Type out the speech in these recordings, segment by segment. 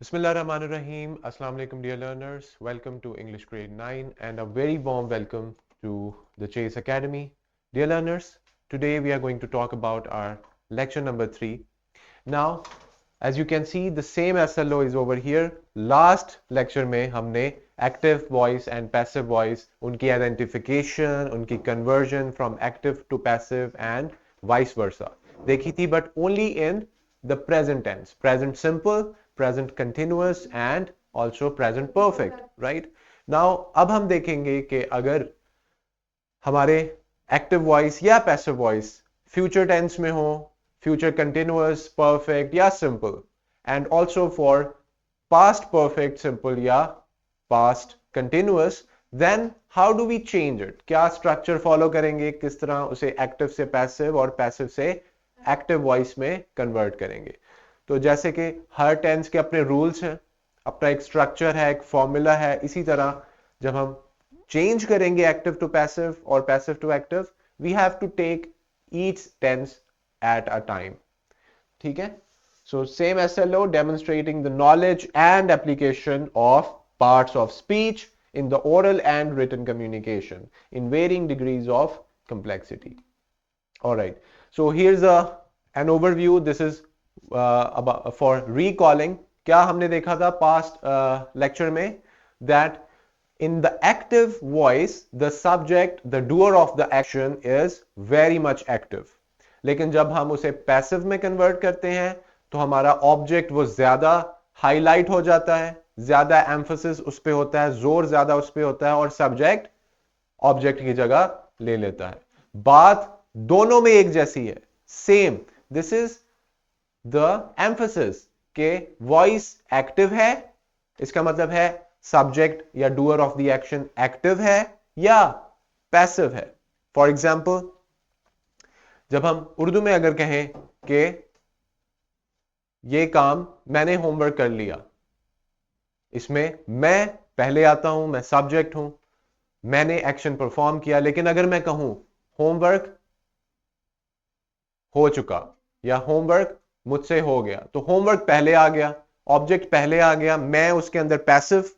Bismillahirrahmanirrahim. Assalamu alaikum, dear learners. Welcome to English Grade 9 and a very warm welcome to the Chase Academy. Dear learners, today we are going to talk about our lecture number 3. Now, as you can see, the same SLO is over here. Last lecture में हमने active voice and passive voice, उनकी identification, उनकी conversion from active to passive and vice versa देखी थी, but only in the present tense, present simple, present continuous and also present perfect, right? Now अब हम देखेंगे कि अगर हमारे एक्टिव वॉइस या पैसिव वॉइस फ्यूचर टेंस में हो, फ्यूचर कंटिन्यूअस, परफेक्ट या simple, and also for past perfect, simple या past continuous, then how do we change it? क्या स्ट्रक्चर फॉलो करेंगे, किस तरह उसे एक्टिव से पैसिव और पैसिव से एक्टिव वॉइस में कन्वर्ट करेंगे? तो जैसे कि हर टेंस के अपने रूल्स हैं, अपना एक स्ट्रक्चर है, एक फॉर्मूला है, इसी तरह जब हम change करेंगे active to passive और passive to active, we have to take each tense at a time. ठीक है? So same SLO demonstrating the knowledge and application of parts of speech in the oral and written communication in varying degrees of complexity. All right. So here's an overview. This is about for recalling. क्या हमने देखा था past lecture में that in the active voice, the subject, the doer of the action is very much active. लेकिन जब हम उसे passive में कन्वर्ट करते हैं तो हमारा ऑब्जेक्ट वो ज्यादा हाईलाइट हो जाता है, ज्यादा एम्फोसिस उस पे होता है, जोर ज्यादा उस पे होता है और सब्जेक्ट ऑब्जेक्ट की जगह ले लेता है. बात दोनों में एक जैसी है, same. This is the emphasis के वॉइस एक्टिव है, इसका मतलब है सब्जेक्ट या doer of the action active है या पैसिव है. फॉर एग्जाम्पल, जब हम उर्दू में अगर कहें कि ये काम मैंने होमवर्क कर लिया, इसमें मैं पहले आता हूं, मैं सब्जेक्ट हूं, मैंने एक्शन परफॉर्म किया. लेकिन अगर मैं कहूं होमवर्क हो चुका या होमवर्क मुझसे हो गया, तो होमवर्क पहले आ गया, ऑब्जेक्ट पहले आ गया, मैं उसके अंदर पैसिव,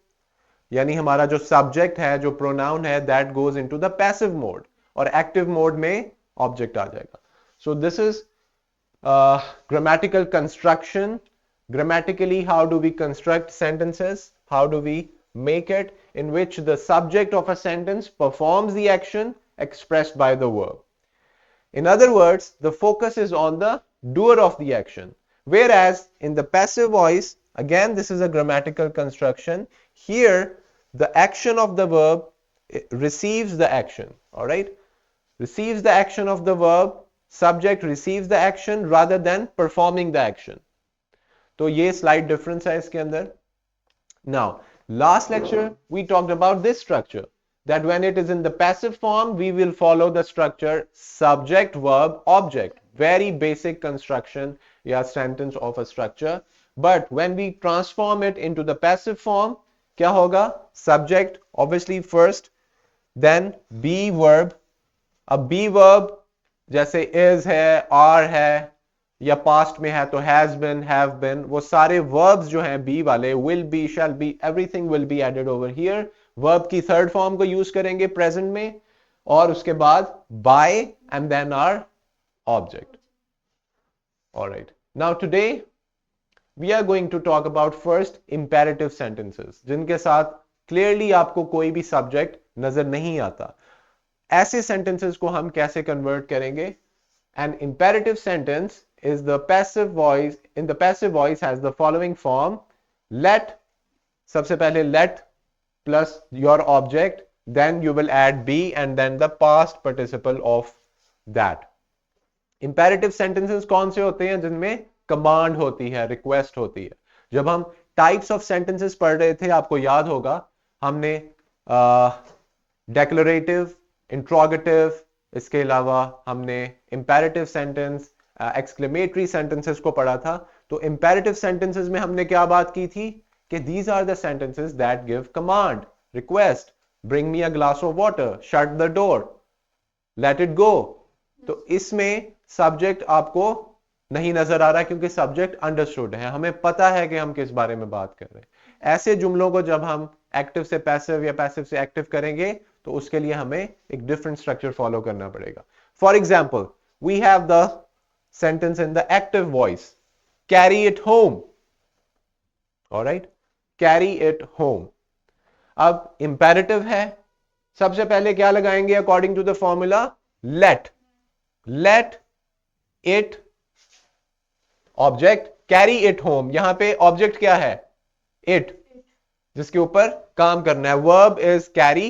यानी हमारा जो सब्जेक्ट है, जो प्रोनाउन है, that goes into the passive mode, और एक्टिव मोड में ऑब्जेक्ट आ जाएगा. So this is grammatical construction. Grammatically, how do we construct sentences? How do we make it in which the subject of a sentence performs the action expressed by the verb? In other words, the focus is on the doer of the action. Whereas in the passive voice, again, this is a grammatical construction. Here, the action of the verb receives the action. All right? Receives the action of the verb. Subject receives the action rather than performing the action. तो ये slight difference है इसके अंदर. Now, last lecture we talked about this structure, that when it is in the passive form, we will follow the structure subject, verb, object. Very basic construction या sentence of a structure. But when we transform it into the passive form, क्या होगा? Subject obviously first, then be verb. अब be verb जैसे is है, are है, या past में है तो हैज बिन, हैव बिन, वो सारे वर्ब्स जो हैं बी वाले, will be, shall be, everything will be added over here. Verb की थर्ड फॉर्म को यूज करेंगे प्रेजेंट में, और उसके बाद by and then our object. Alright, now today we are going to talk about first imperative sentences, जिनके साथ clearly आपको कोई भी सब्जेक्ट नजर नहीं आता. ऐसे सेंटेंसेस को हम कैसे कन्वर्ट करेंगे? An imperative sentence is the passive voice. In the passive voice has the following form: let, सबसे पहले let plus your object, then you will add be and then the past participle of that. Imperative sentences कौन से होते हैं? जिनमें command होती है, request होती है. जब हम types of sentences पढ़ रहे थे, आपको याद होगा हमने declarative, interrogative, इसके अलावा हमने imperative sentence, exclamatory sentences को पढ़ा था. तो imperative sentences में हमने क्या बात की थी कि these are the sentences that give command, request, bring me a glass of water, shut the door, let it go. तो इसमें subject आपको नहीं नजर आ रहा क्योंकि सब्जेक्ट अंडरस्टूड है, हमें पता है कि हम किस बारे में बात कर रहे हैं। ऐसे जुमलों को जब हम एक्टिव से पैसिव या पैसिव से एक्टिव करेंगे तो उसके लिए हमें एक डिफरेंट स्ट्रक्चर फॉलो करना पड़ेगा। For example, we have the sentence in the active voice, carry it home. Alright, carry it home. अब इंपेरेटिव है, सबसे पहले क्या लगाएंगे according to the formula? Let. Let it object, carry it home. यहां पे ऑब्जेक्ट क्या है? इट, जिसके ऊपर काम करना है। Verb is carry,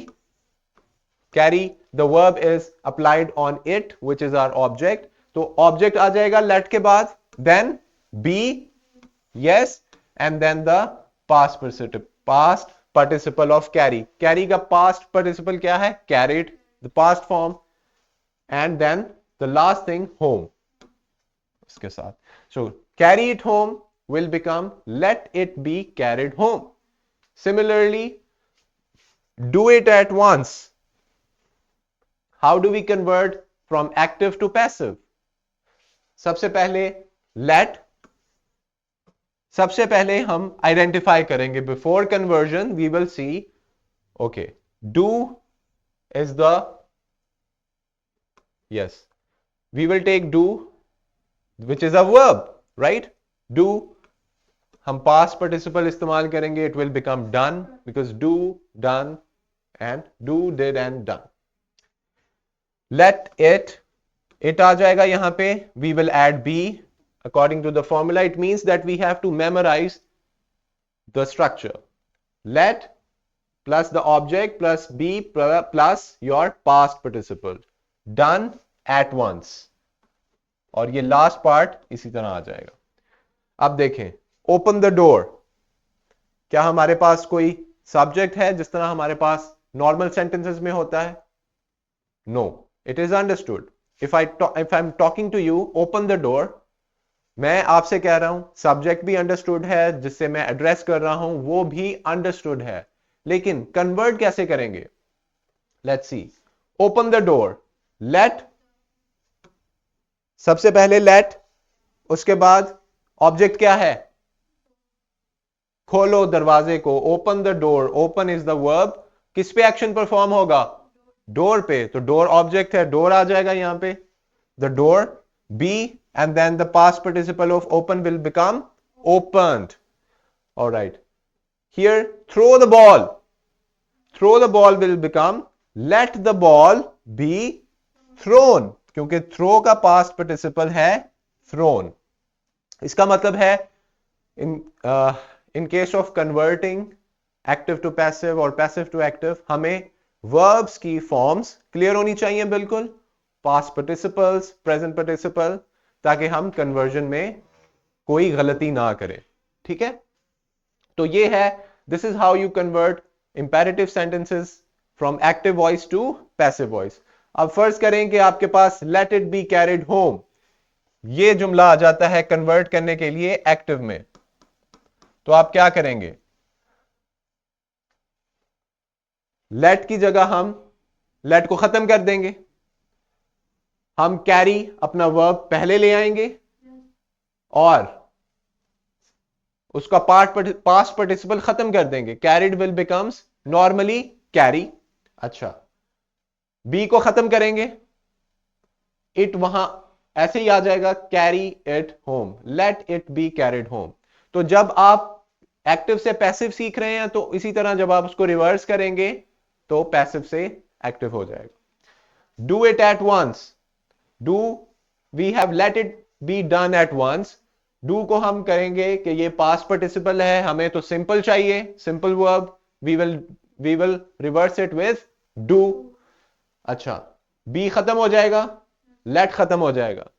carry, the verb is applied on it which is our object. तो ऑब्जेक्ट आ जाएगा लेट के बाद, then be, yes, and then the past participle of carry. Carry का पास्ट पार्टिसिपल क्या है? Carried, the past form, and then the last thing home उसके साथ। So carry it home will become let it be carried home. Similarly, do it at once. How do we convert from active to passive? सबसे पहले let, सबसे पहले हम identify करेंगे before conversion we will see, okay, do is the, yes, we will take do which is a verb, right? Do, हम past participle इस्तेमाल करेंगे, it will become done because do, done, and do, did and done. Let it, it आ जाएगा यहां पे, we will add be according to the formula. It means that we have to memorize the structure. Let plus the object plus be plus your past participle. Done at once. और ये last part इसी तरह आ जाएगा। अब देखें, open the door, क्या हमारे पास कोई सब्जेक्ट है जिस तरह हमारे पास नॉर्मल सेंटेंसेस में होता है? No, it is understood. If I am talking to you, open the door, मैं आपसे कह रहा हूं, सब्जेक्ट भी अंडरस्टूड है, जिससे मैं एड्रेस कर रहा हूं वो भी अंडरस्टूड है, लेकिन कन्वर्ट कैसे करेंगे? Let's see. Open the door, let, सबसे पहले लेट, उसके बाद ऑब्जेक्ट क्या है? खोलो दरवाजे को, open the door, open is the verb, किस पे एक्शन परफॉर्म होगा? डोर पे, तो डोर ऑब्जेक्ट है, डोर आ जाएगा यहां पे, the door, be, and then the past participle of open will become opened. Alright, here throw the ball, throw the ball will become let the ball be thrown, क्योंकि throw का past participle है thrown. इसका मतलब है in case of converting active to passive और passive to active, हमें verbs की forms clear होनी चाहिए बिल्कुल, पास्ट पार्टिसिपल्स, प्रेजेंट पार्टिसिपल, ताकि हम कन्वर्जन में कोई गलती ना करें। ठीक है, तो ये है, this is how you convert imperative sentences from active voice to passive voice. अब फर्ज करें कि आपके पास let it be carried home, ये जुमला आ जाता है कन्वर्ट करने के लिए एक्टिव में, तो आप क्या करेंगे? लेट की जगह हम लेट को खत्म कर देंगे, हम कैरी अपना वर्ब पहले ले आएंगे और उसका पास्ट पार्टिसिपल खत्म कर देंगे, carried will becomes normally carry. अच्छा, बी को खत्म करेंगे, इट वहां ऐसे ही आ जाएगा, carry it home, late it be carried home. तो जब आप एक्टिव से पैसिव सीख रहे हैं तो इसी तरह जब आप उसको रिवर्स करेंगे तो पैसिव से एक्टिव हो जाएगा। Do it at once, do, we have let it be done at once, do को हम करेंगे कि ये पास्ट पार्टिसिपल है, हमें तो सिंपल चाहिए, simple verb, we will reverse it with do. अच्छा, बी खत्म हो जाएगा, लेट खत्म हो जाएगा,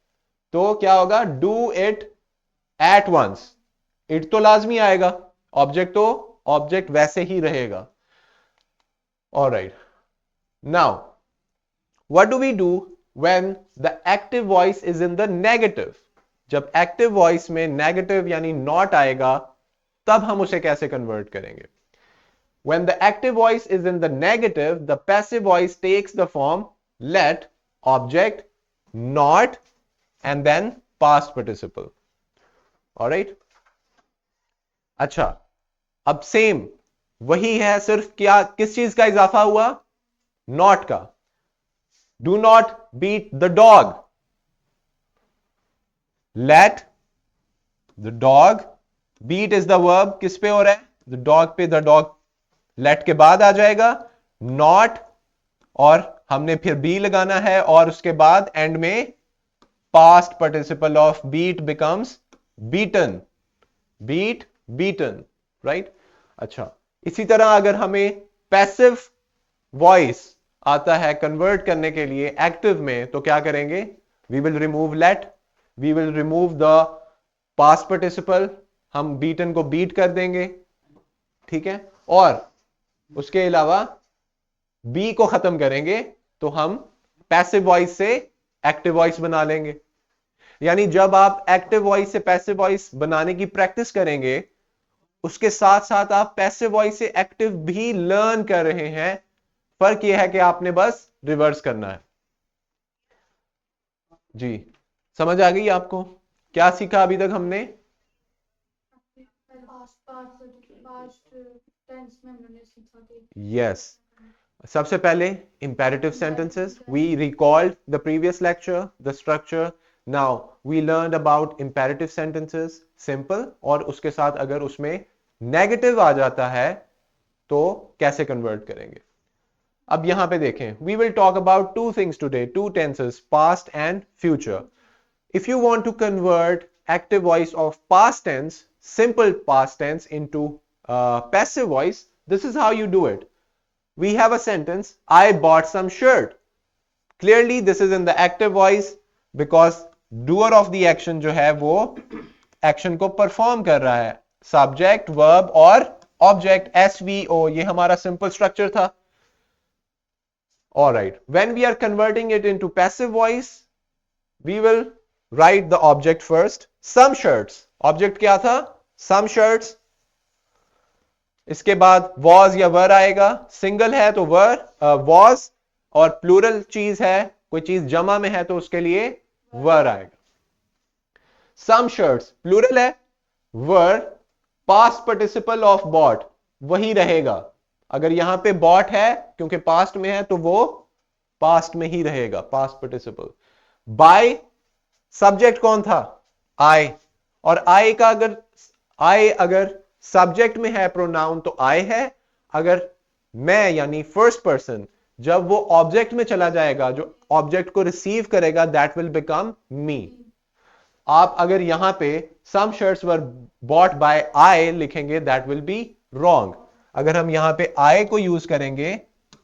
तो क्या होगा? Do it at once, it तो लाजमी आएगा, ऑब्जेक्ट तो ऑब्जेक्ट वैसे ही रहेगा। Alright, now what do we do when the active voice is in the negative? जब एक्टिव वॉइस में नेगेटिव यानी नॉट आएगा तब हम उसे कैसे कन्वर्ट करेंगे? When the active voice is in the negative, the passive voice takes the form let, object, not, and then past participle. Alright, अच्छा, अब सेम वही है, सिर्फ क्या किस चीज का इजाफा हुआ? नॉट का. Do not beat the dog. Let the dog, beat is the verb, किस पे हो रहा है? द डॉग पे. द डॉग लेट के बाद आ जाएगा नॉट, और हमने फिर बी लगाना है, और उसके बाद एंड में past participle of beat becomes beaten. Beat, beaten, right. अच्छा, इसी तरह अगर हमें पैसिव वॉइस आता है कन्वर्ट करने के लिए एक्टिव में, तो क्या करेंगे? We will remove let, we will remove the past participle, हम बीटन को बीट कर देंगे, ठीक है, और उसके अलावा बी को खत्म करेंगे, तो हम पैसिव वॉइस से एक्टिव वॉइस बना लेंगे. यानी जब आप एक्टिव वॉइस से पैसिव वॉइस बनाने की प्रैक्टिस करेंगे, उसके साथ साथ आप पैसिव वॉइस से एक्टिव भी लर्न कर रहे हैं. फर्क यह है कि आपने बस रिवर्स करना है. जी, समझ आ गई आपको? क्या सीखा अभी तक हमने? यस. सबसे पहले imperative sentences. We recalled the previous lecture, the structure. Now we learned about imperative sentences, simple, और उसके साथ अगर उसमें negative आ जाता है तो कैसे convert करेंगे. अब यहां पे देखें, we will talk about two things today, two tenses, past and future. If you want to convert active voice of past tense, simple past tense, into passive voice, this is how you do it. We have a sentence, I bought some shirt. Clearly this is in the active voice because doer of the action जो है वो action को perform कर रहा है. Subject, verb और object, SVO, ये हमारा simple structure था. Alright, when we are converting it into passive voice, we will write the object first. Some shirts, object क्या था? Some shirts. इसके बाद was या were आएगा. सिंगल है तो were, was, और प्लूरल चीज है, कोई चीज जमा में है तो उसके लिए were आएगा. Some shirts प्लूरल है, were, past participle of bought वही रहेगा. अगर यहां पे bought है क्योंकि past में है तो वो past में ही रहेगा, past participle. Buy, सब्जेक्ट कौन था? I, और I का अगर सब्जेक्ट में है प्रोनाउन तो I है. अगर मैं यानी फर्स्ट पर्सन जब वो ऑब्जेक्ट में चला जाएगा, जो ऑब्जेक्ट को रिसीव करेगा, दैट विल बिकम मी. आप अगर यहां पे some shirts were bought by I लिखेंगे, दैट विल बी रॉन्ग. अगर हम यहां पे I को यूज करेंगे,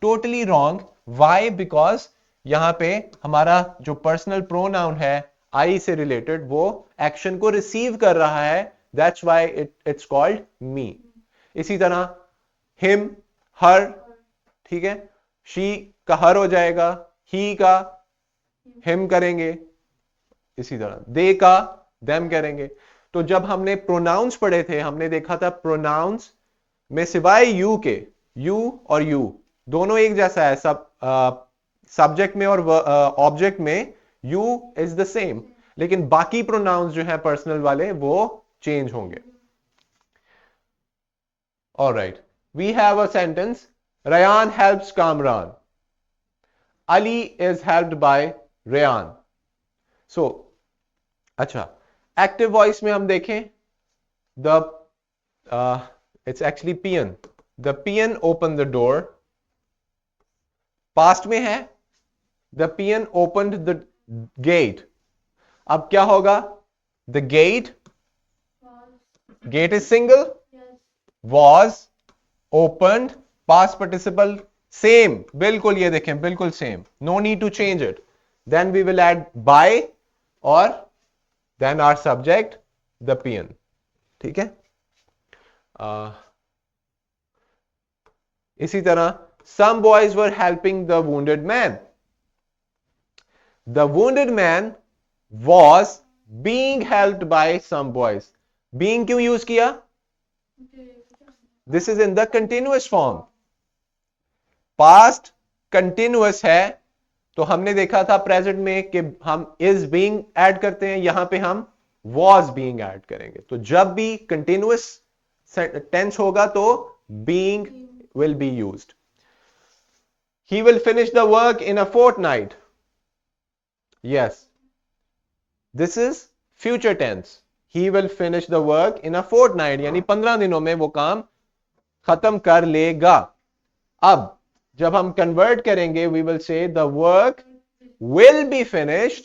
टोटली रॉन्ग. वाई? बिकॉज यहां पे हमारा जो पर्सनल प्रोनाउन है I से रिलेटेड, वो एक्शन को रिसीव कर रहा है. That's why it's called me. इसी तरह him, her, ठीक है, she का her हो जाएगा, he का him करेंगे, इसी तरह they का them करेंगे. तो जब हमने प्रोनाउंस पढ़े थे, हमने देखा था प्रोनाउंस में सिवाय you के, you और you दोनों एक जैसा है. सब्जेक्ट में और ऑब्जेक्ट में you is the same, लेकिन बाकी प्रोनाउंस जो है पर्सनल वाले वो चेंज होंगे. Alright, we have a sentence, Rayan helps Kamran. Ali is helped by Rayan. So, अच्छा, एक्टिव वॉइस में हम देखें, it's actually peon. The peon opened the door. Past में है, the peon opened the gate. अब क्या होगा? The gate is single, was opened, past participle same, बिल्कुल ये देखें, बिल्कुल same, no need to change it. Then we will add by, और then our subject the peon. ठीक है. इसी तरह some boys were helping the wounded man. The wounded man was being helped by some boys. Being क्यों use किया? This is in the continuous form. Past continuous है, तो हमने देखा था प्रेजेंट में कि हम इज बीइंग ऐड करते हैं, यहां पे हम वॉज बीइंग ऐड करेंगे। तो जब भी कंटिन्यूअस टेंस होगा तो being will be used. He will finish the work in a fortnight. Yes, this is future tense. He will finish the work in a fortnight, यानी 15 दिनों में वो काम खत्म कर लेगा। अब जब हम कन्वर्ट करेंगे, we will say the work will be finished.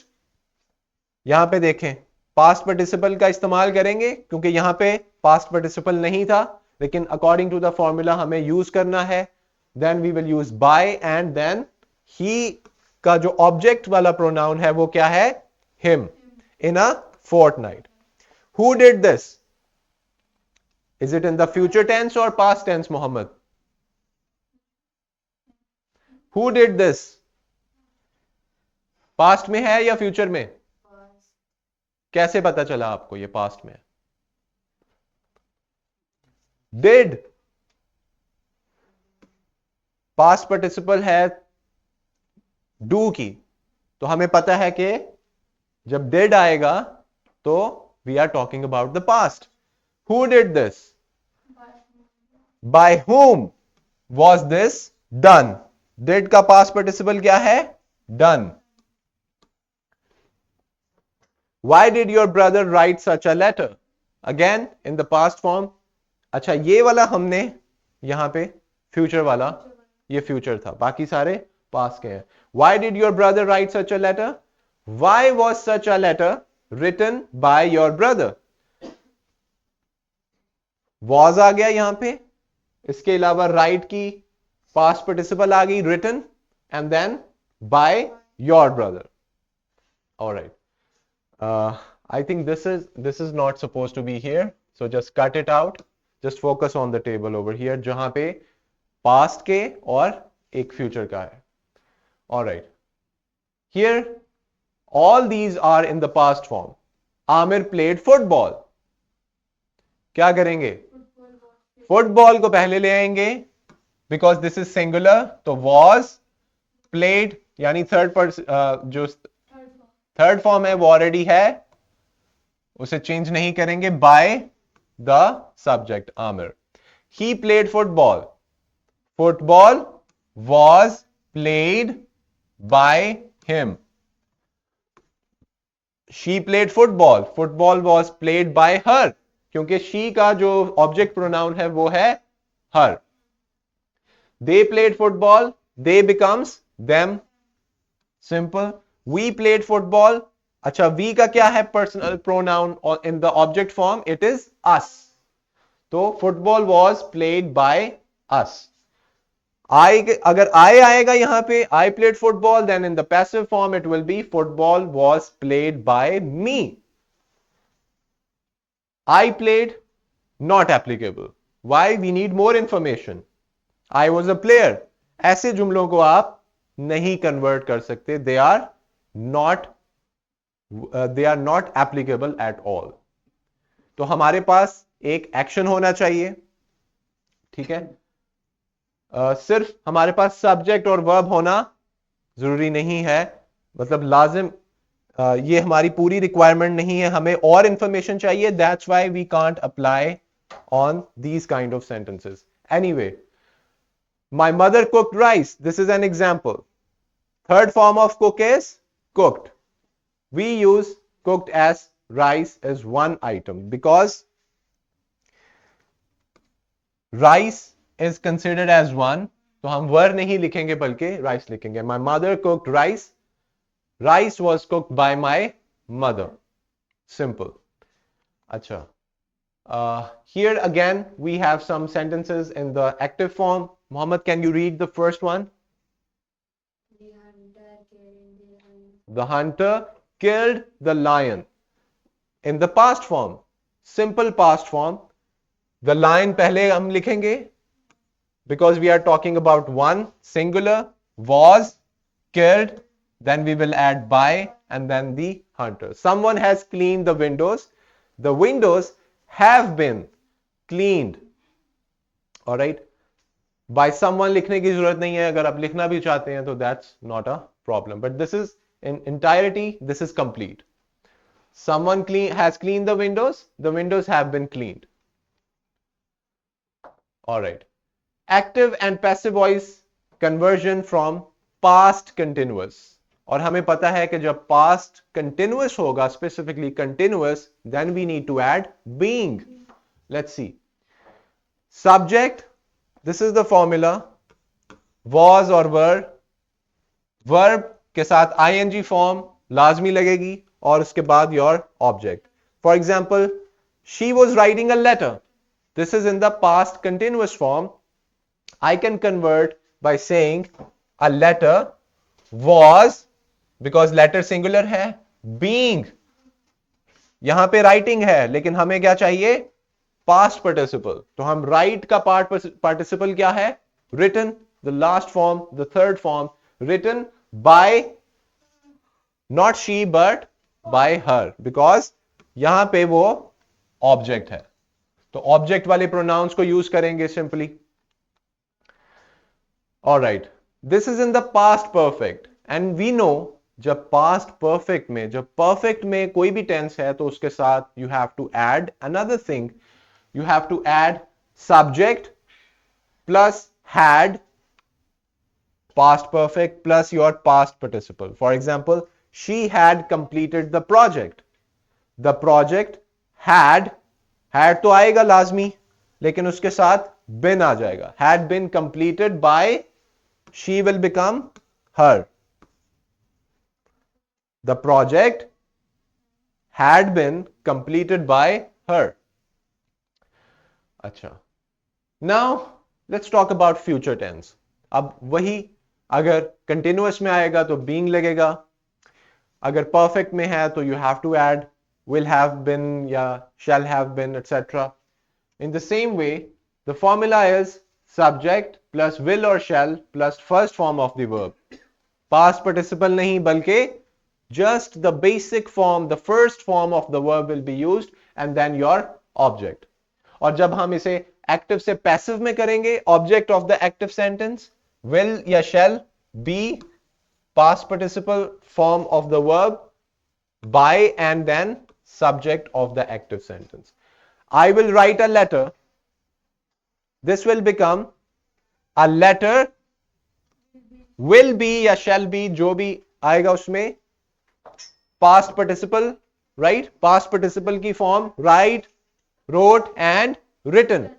यहां पे देखें, पास्ट पार्टिसिपल का इस्तेमाल करेंगे क्योंकि यहां पे पास्ट पार्टिसिपल नहीं था, लेकिन अकॉर्डिंग टू द फॉर्मूला हमें यूज करना है। Then we will use by, and then he का जो ऑब्जेक्ट वाला प्रोनाउन है वो क्या है? Him, in a fortnight. Who did this? Is it in the future tense और past tense, Mohammad? Who did this? Past में है या फ्यूचर में? कैसे पता चला आपको ये पास्ट में? डिड पास्ट पार्टिसिपल है डू की, तो हमें पता है कि जब डिड आएगा तो we are talking about the past. Who did this? By whom was this done? Did का पास्ट पार्टिसिपल क्या है? Done. Why did your brother write such a letter? Again in the past form। अच्छा, ये वाला हमने यहां पे future वाला, ये फ्यूचर था, बाकी सारे पास्ट के हैं। Why did your brother write such a letter? Why was such a letter written by your brother? was आ गया यहां पे, इसके अलावा write की पास्ट पार्टिसिपल आ गई written, and then by your brother। Alright, I think this is not supposed to be here, so just cut it out। just focus on the table over here जहां पे past के और एक future का है। Alright, here all these are in the past form। Aamir played football। क्या करेंगे? Football को पहले ले आएंगे बिकॉज दिस इज सिंगुलर, तो was played यानी थर्ड पर्सन, जो थर्ड फॉर्म है वो ऑलरेडी है, उसे चेंज नहीं करेंगे। By the subject Aamir. He played football. Football was played by him. She played football. Football was played by her, क्योंकि शी का जो ऑब्जेक्ट प्रोनाउन है वो है her. They played football, they becomes them. Simple. We played football. अच्छा, we का क्या है personal pronoun in the object form? It is us. तो football was played by us. I, अगर आई आएगा यहां पे, I played football, then in the passive form it will be football was played by me. I played not applicable. Why? We need more information. I was a player. ऐसे जुमलों को आप नहीं convert कर सकते। They are not applicable at all. तो हमारे पास एक एक्शन होना चाहिए, ठीक है। सिर्फ हमारे पास सब्जेक्ट और वर्ब होना जरूरी नहीं है, मतलब लाजिम ये हमारी पूरी रिक्वायरमेंट नहीं है, हमें और इंफॉर्मेशन चाहिए। That's why we can't apply on these kind of sentences. Anyway, my mother cooked rice, this is an example। third form of cook is cooked। we use cooked as rice as one item because rice is considered as one, तो हम वर नहीं लिखेंगे बल्कि rice लिखेंगे। my mother cooked rice, rice was cooked by my mother। simple। अच्छा, here again we have some sentences in the active form। Mohammed, can you read the first one? The hunter killed the lion। in the past form, simple past form, the lion पहले हम लिखेंगे because we are talking about one singular, was killed, then we will add by and then the hunter। someone has cleaned the windows, the windows have been cleaned। all right, by someone लिखने की जरूरत नहीं है, अगर आप लिखना भी चाहते हैं तो that's not a problem, but this is in entirety, this is complete. Someone has cleaned the windows have been cleaned. All right. Active and passive voice conversion from past continuous. और हमें पता है कि जब past continuous होगा, specifically continuous, then we need to add being. Let's see. Subject, this is the formula, was और were. Verb के साथ ing form लाजमी लगेगी और उसके बाद your object. For example, she was writing a letter. This is in the past continuous form. I can convert by saying a letter was, because letter singular है, being, यहां पे writing है लेकिन हमें क्या चाहिए, past participle. तो हम write का participle क्या है, written, the last form, the third form, written by not she but by her, because यहां पे वो object है, तो ऑब्जेक्ट वाले प्रोनाउंस को यूज करेंगे simply. Alright, this is in the past perfect and we know जब पास्ट परफेक्ट में, जब परफेक्ट में कोई भी टेंस है तो उसके साथ you have to add another thing, you have to add subject plus had, past perfect plus your past participle. For example, she had completed the project. The project had तो आएगा लाजमी लेकिन उसके साथ been आ जाएगा. Had been completed by, she will become her. The project had been completed by her. अच्छा, now let's talk about future tense. अब वही अगर कंटिन्यूअस में आएगा तो being लगेगा, अगर परफेक्ट में है तो you have to add will have been या shall have been, etc. In the same way, the formula is subject plus will or shall plus first form of the verb. Past participle नहीं बल्कि just the basic form, the first form of the verb will be used and then your object. और जब हम इसे active से passive में करेंगे, object of the active sentence will या shall be past participle form of the verb by and then subject of the active sentence. I will write a letter. This will become a letter will be या shall be, जो भी आएगा उसमें past participle, right? Past participle की form write, wrote and written.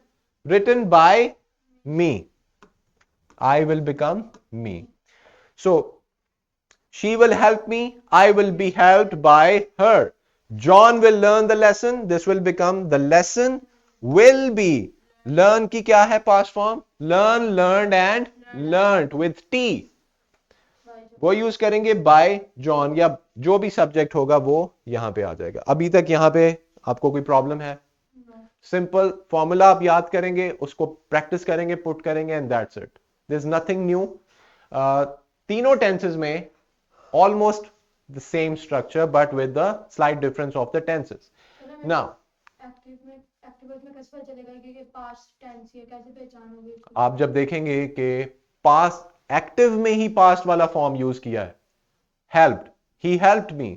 Written by me. I will become me. So she will help me. I will be helped by her. John will learn the lesson. This will become the lesson will be. Learn की क्या है past form? Learn, learned and learnt with T. वो use करेंगे by John या जो भी subject होगा वो यहां पे आ जाएगा. अभी तक यहां पे आपको कोई प्रॉब्लम है? सिंपल फॉर्मूला आप याद करेंगे, उसको प्रैक्टिस करेंगे, पुट करेंगे and that's it. There is nothing new. तीनों टेंसेस में almost the same structure but with the slight difference of the tenses. Now आप जब देखेंगे कि पास्ट एक्टिव में ही पास्ट वाला फॉर्म यूज किया है, helped, he helped me,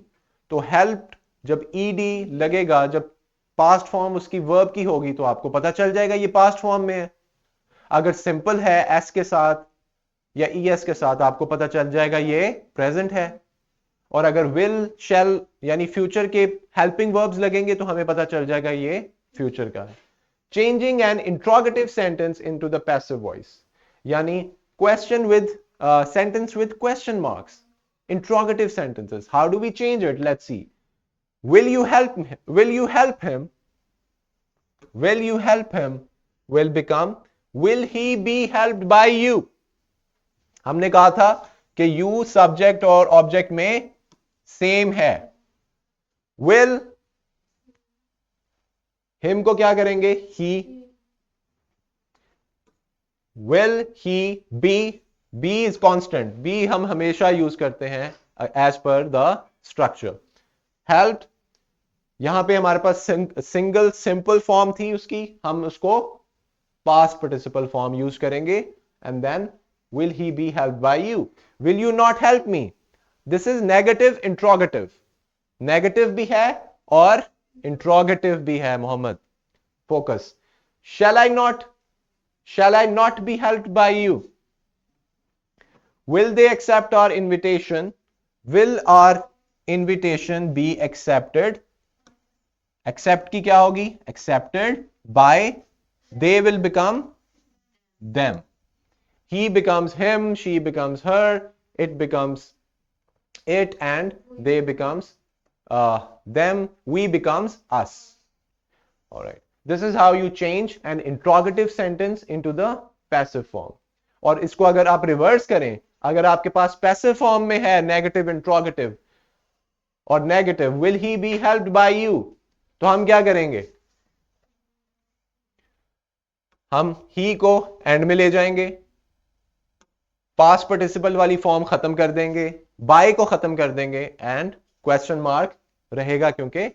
तो helped जब ed लगेगा, जब पास्ट फॉर्म उसकी वर्ब की होगी तो आपको पता चल जाएगा ये पास्ट फॉर्म में है. अगर सिंपल है एस के साथ या es के साथ आपको पता चल जाएगा ये प्रेजेंट है. और अगर will, shall यानी फ्यूचर के हेल्पिंग वर्ब्स लगेंगे तो हमें पता चल जाएगा ये फ्यूचर का है. Changing an interrogative sentence into the passive voice, यानी question with sentence with question marks, interrogative sentences. How do we change it? Let's see. Will you help him? Will you help him? Will you help him will become will he be helped by you? हमने कहा था कि you subject और object में same है. will him को क्या करेंगे? he. will he be, be is constant, be हम हमेशा यूज करते हैं as per the structure. helped यहां पे हमारे पास सिंगल सिंपल फॉर्म थी उसकी, हम उसको पास्ट पार्टिसिपल फॉर्म यूज करेंगे and then will he be helped by you? Will you not help me? This is negative interrogative. Negative भी है और इंट्रोगेटिव भी है Mohammed. Focus. shall I not be helped by you? Will they accept our invitation? Will our invitation be accepted? Accept की क्या होगी? Accepted by. They will become them. He becomes him, she becomes her, it becomes it, and they becomes them, we becomes us. All right. This is how you change an interrogative sentence into the passive form. और इसको अगर आप reverse करें, अगर आपके पास passive form में है negative interrogative और negative will he be helped bye you, तो हम क्या करेंगे? हम ही को एंड में ले जाएंगे, पास्ट पार्टिसिपल वाली फॉर्म खत्म कर देंगे, बाय को खत्म कर देंगे एंड क्वेश्चन मार्क रहेगा क्योंकि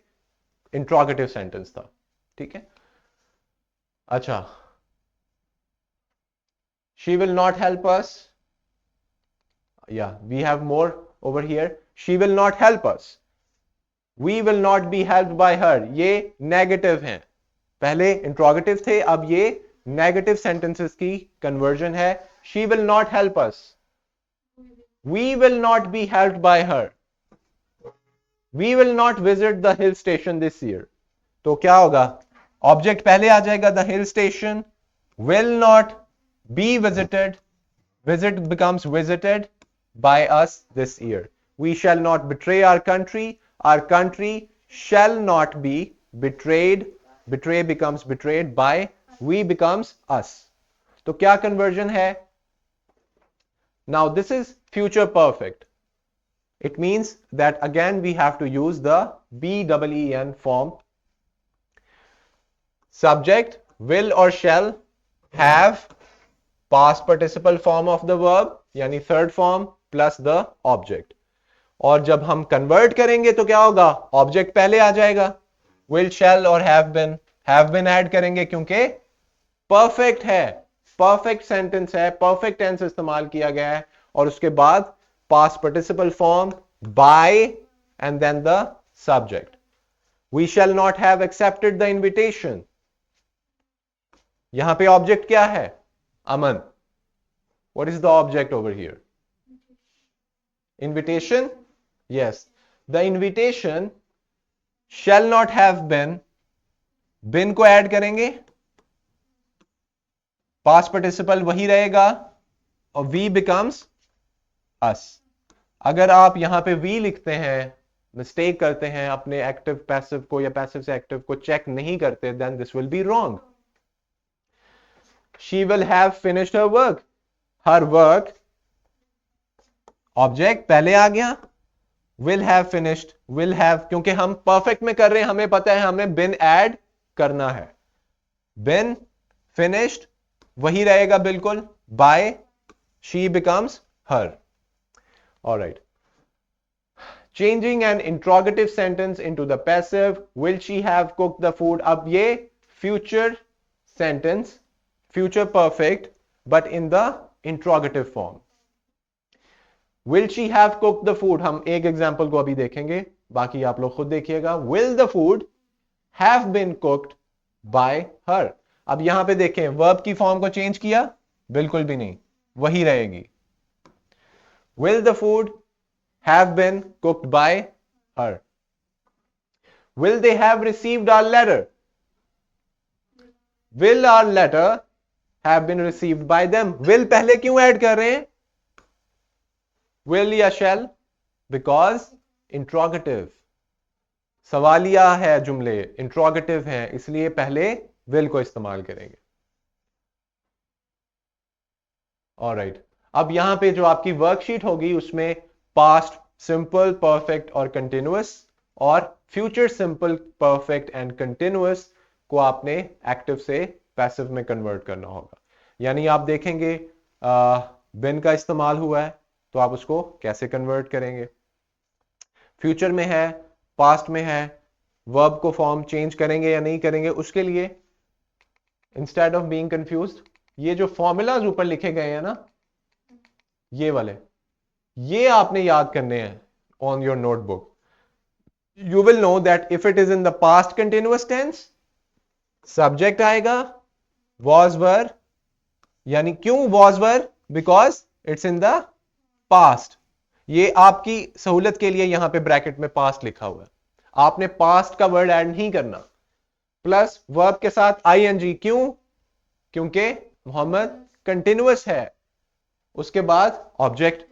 इंट्रोगेटिव सेंटेंस था. ठीक है. अच्छा, she will not help us. Yeah, we have more over here. She will not help us. We will not be helped by her. ये नेगेटिव हैं. पहले इंट्रोगेटिव थे, अब ये नेगेटिव सेंटेंसेस की कन्वर्जन है. She will not help us. We will not be helped by her. We will not visit the hill station this year. तो क्या होगा? ऑब्जेक्ट पहले आ जाएगा, the hill station will not be visited. Visit becomes visited by us this year. We shall not betray our country. Our country shall not be betrayed. Betray becomes betrayed by. We becomes us. तो क्या conversion है? Now this is future perfect. It means that again we have to use the BEEN form. Subject will or shall have past participle form of the verb यानी third form plus the object. और जब हम convert करेंगे तो क्या होगा? Object पहले आ जाएगा, will, shall और have been add करेंगे क्योंकि perfect है, perfect sentence है, perfect tense इस्तेमाल किया गया है. और उसके बाद past participle form by and then the subject. We shall not have accepted the invitation. यहां पे ऑब्जेक्ट क्या है? अमन. What is the object over here? Invitation? Yes. The invitation shall not have been. Been को add करेंगे, past participle वही रहेगा और we becomes us. अगर आप यहां पे we लिखते हैं, मिस्टेक करते हैं, अपने एक्टिव पैसिव को या पैसिव से एक्टिव को चेक नहीं करते, then this will be wrong. She will have finished her work. Her work, object पहले आ गया, will have finished, will have क्योंकि हम परफेक्ट में कर रहे हैं, हमें पता है हमें been ऐड करना है. been, finished वही रहेगा बिल्कुल, by, she becomes her. All right. Changing an interrogative sentence into the passive, will she have cooked the food? अब ये future sentence, future perfect, but in the interrogative form. Will she have cooked the food? हम एक example को अभी देखेंगे, बाकी आप लोग खुद देखिएगा. Will the food have been cooked by her? अब यहां पे देखें, वर्ब की फॉर्म को चेंज किया? बिल्कुल भी नहीं, वही रहेगी. Will the food have been cooked by her? Will they have received our letter? Will our letter have been received by them? Will पहले क्यों ऐड कर रहे हैं? Will या shall? Because interrogative. सवालिया है जुमले, interrogative है, इसलिए पहले will को इस्तेमाल करेंगे. Alright. अब यहां पे जो आपकी वर्कशीट होगी उसमें पास्ट सिंपल, परफेक्ट और कंटिन्यूअस और future simple, perfect and continuous को आपने एक्टिव से पैसिव में कन्वर्ट करना होगा. यानी आप देखेंगे बिन का इस्तेमाल हुआ है तो आप उसको कैसे कन्वर्ट करेंगे. फ्यूचर में है, पास्ट में है, वर्ब को फॉर्म चेंज करेंगे या नहीं करेंगे, उसके लिए इंस्टेड ऑफ बीइंग कंफ्यूज्ड ये जो फॉर्मूलाज ऊपर लिखे गए हैं ना, ये वाले, ये आपने याद करने हैं on your notebook. You will know that if it is in the past continuous tense, subject आएगा was were, यानी क्यों was were? Because it's in the past. ये आपकी सहूलत के लिए यहां पे ब्रैकेट में past लिखा हुआ है. आपने past का वर्ड ऐड नहीं करना. प्लस वर्ब के साथ ing. क्यों? क्योंकि मोहम्मद कंटिन्यूअस है. उसके बाद ऑब्जेक्ट.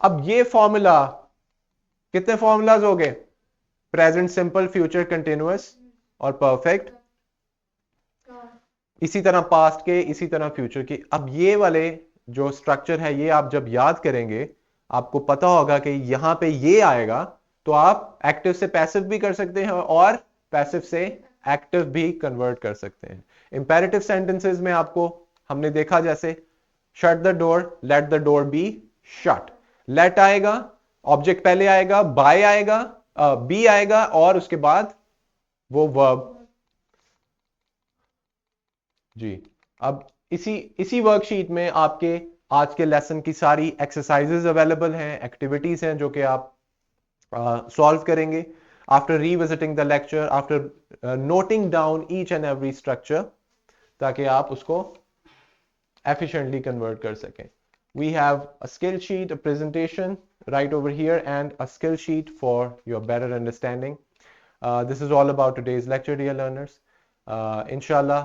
अब ये फॉर्मूला, कितने फॉर्मूलाज हो गए? प्रेजेंट सिंपल, फ्यूचर कंटिन्यूअस और परफेक्ट. इसी तरह पास्ट के, इसी तरह फ्यूचर के. अब ये वाले जो स्ट्रक्चर है, ये आप जब याद करेंगे आपको पता होगा कि यहां पे ये आएगा, तो आप एक्टिव से पैसिव भी कर सकते हैं और पैसिव से एक्टिव भी कन्वर्ट कर सकते हैं. इंपेरेटिव सेंटेंसेस में आपको हमने देखा, जैसे shut the door, let the door be shut. Let आएगा, ऑब्जेक्ट पहले आएगा, बाय आएगा, बी आएगा और उसके बाद वो वर्ब. जी. अब इसी वर्कशीट में आपके आज के लेसन की सारी एक्सरसाइजेज अवेलेबल हैं, एक्टिविटीज हैं जो कि आप सॉल्व करेंगे after revisiting the lecture, after noting down each and every structure, ताकि आप उसको efficiently convert कर सकें. We have a skill sheet, a presentation right over here and a skill sheet for your better understanding. This is all about today's lecture, dear learners. Inshallah,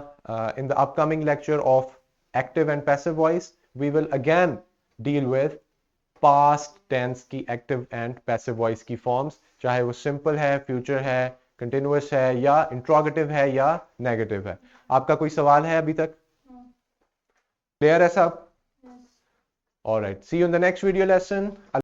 in the upcoming lecture of active and passive voice, we will again deal with past tense की active and passive voice की forms, चाहे वो simple है, future है, continuous है या interrogative है या negative है. आपका कोई सवाल है अभी तक? Clear है सब? All right. See you in the next video lesson.